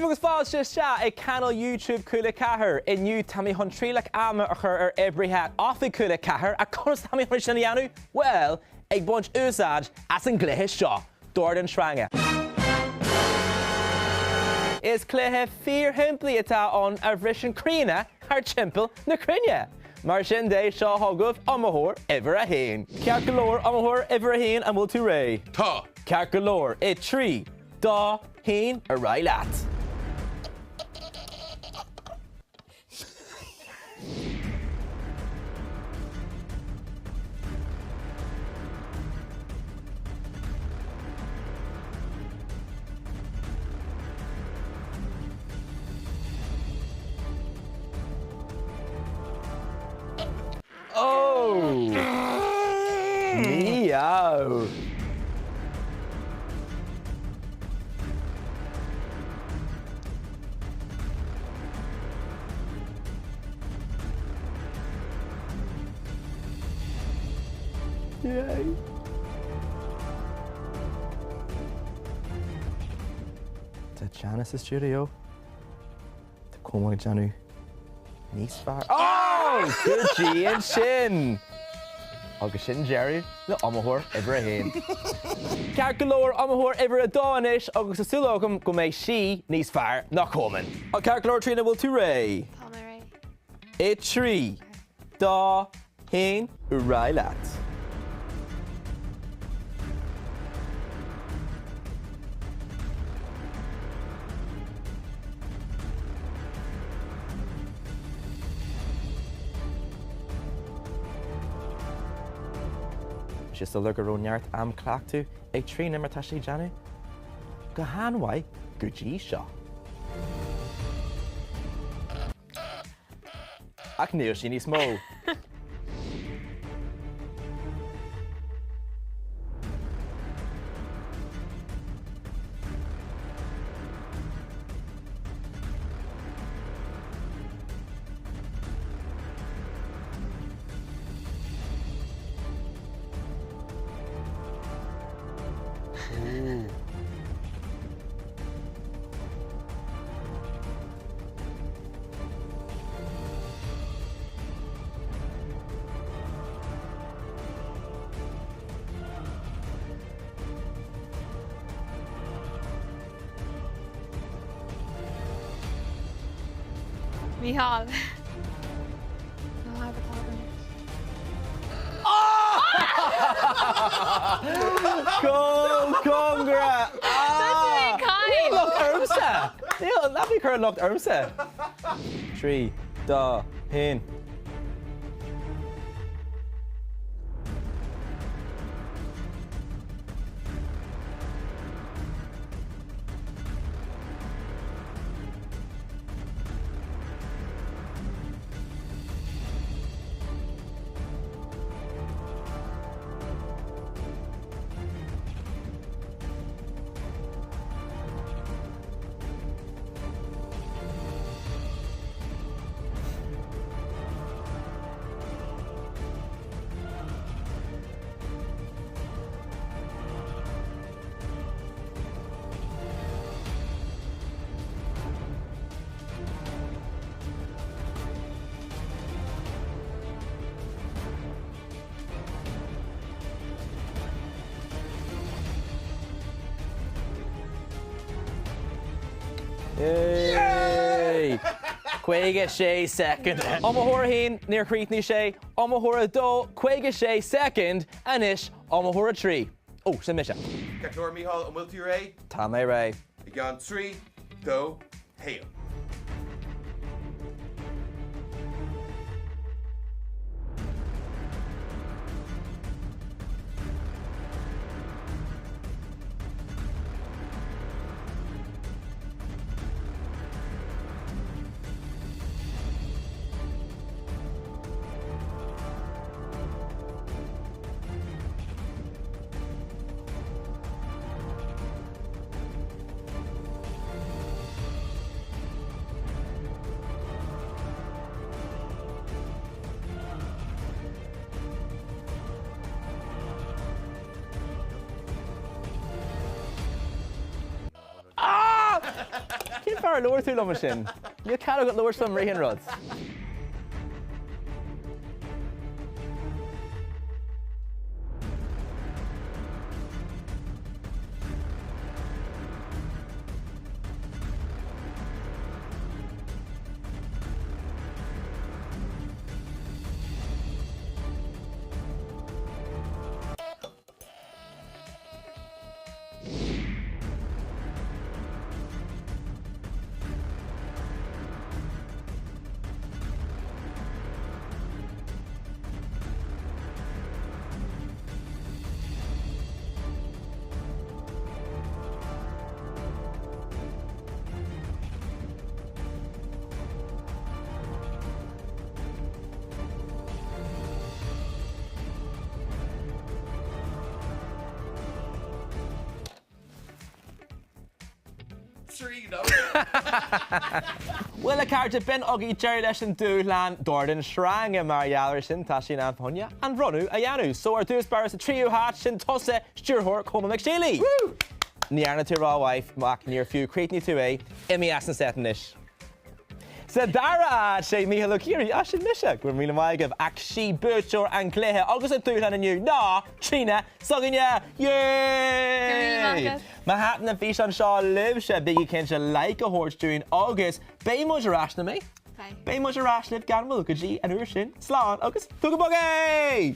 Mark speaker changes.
Speaker 1: Sibh agus fáilte se ag canal YouTube Cúla Cahar inniu tá mí chun trílach ama a chur ar ibrithe áfa Cúla Cahar a chunas tá mí chun sin dhéanú? Well, ag buint úsáid as an cluiche seo, Dordán Sreinge. Is cluiche fíor himplaí atá ón a bhrisean críne ar timpeall na cruinne. Mar sin dé seo thugah amathóir ibre a haon. Ceart go leor amathóir ibre a haon an bhfuil tú ré.
Speaker 2: Tá.
Speaker 1: Ceart go leor I 3, 2, 1 a rá leat. Oh! Mícheál. Yay. Tá Janice studio. Tá Colmán Janú. Níos fearr. Oh! Good G and sin. Agus sin Jerry le amathóir ibre a haon. Ceart go leor amathóir ibre a dáis agus sa súlagam go méid si níos fearr nach Colmán. A ceart go leor trína bhfuil tú ré.
Speaker 3: Tá mé ré.
Speaker 1: I 3, 2, 1 a rá leat. Just a look around yard am clock to a tree number tashi Janu. Go hanwai, go G shot. I can hear she needs more.
Speaker 3: Mícheál.
Speaker 1: Go, congra!
Speaker 3: That's really kind.
Speaker 1: Look, Ermsa! Neil, let me curl looked Ermsa. 3, 2, 1. Yay! Quaige sé second. Amathóir haon níor chríochnaí sé, amathóir a dó, quaige sé second, anis amathóir a 3. Oh, sin mise.
Speaker 2: Ceart leor Mícheál an bhfuil tú ré.
Speaker 1: Tá mé ré.
Speaker 2: I gán 3, 2, 1.
Speaker 1: car lower through the machine. You can't get lower some rain rods.
Speaker 2: Three, no.
Speaker 1: Well, a card ben ogi Jerry leis an Dúshlán Dordán Sreinge Micheál sin tá sin an fónia an bhronu a dheanú. So ar dús bar sa tríú hat sin tosa stúrthór Colmán Micheál. Woo! Níarna tú ráhaith mac níor fiú creitní tú é imi as an setanish. Sa dara sé Mícheál Círi as sin misha gwir míle maigah ac si búteoir an cluiche agus an Dúshlán aniu. Ná, Tríona, sagan Yay! Ma hatan na bhfíseán seo libse biggie cinse like a horse doing agus bé muid arás na mé. Bé muid arás lib gan mú go dtí an uair sin slán agus tugabogé!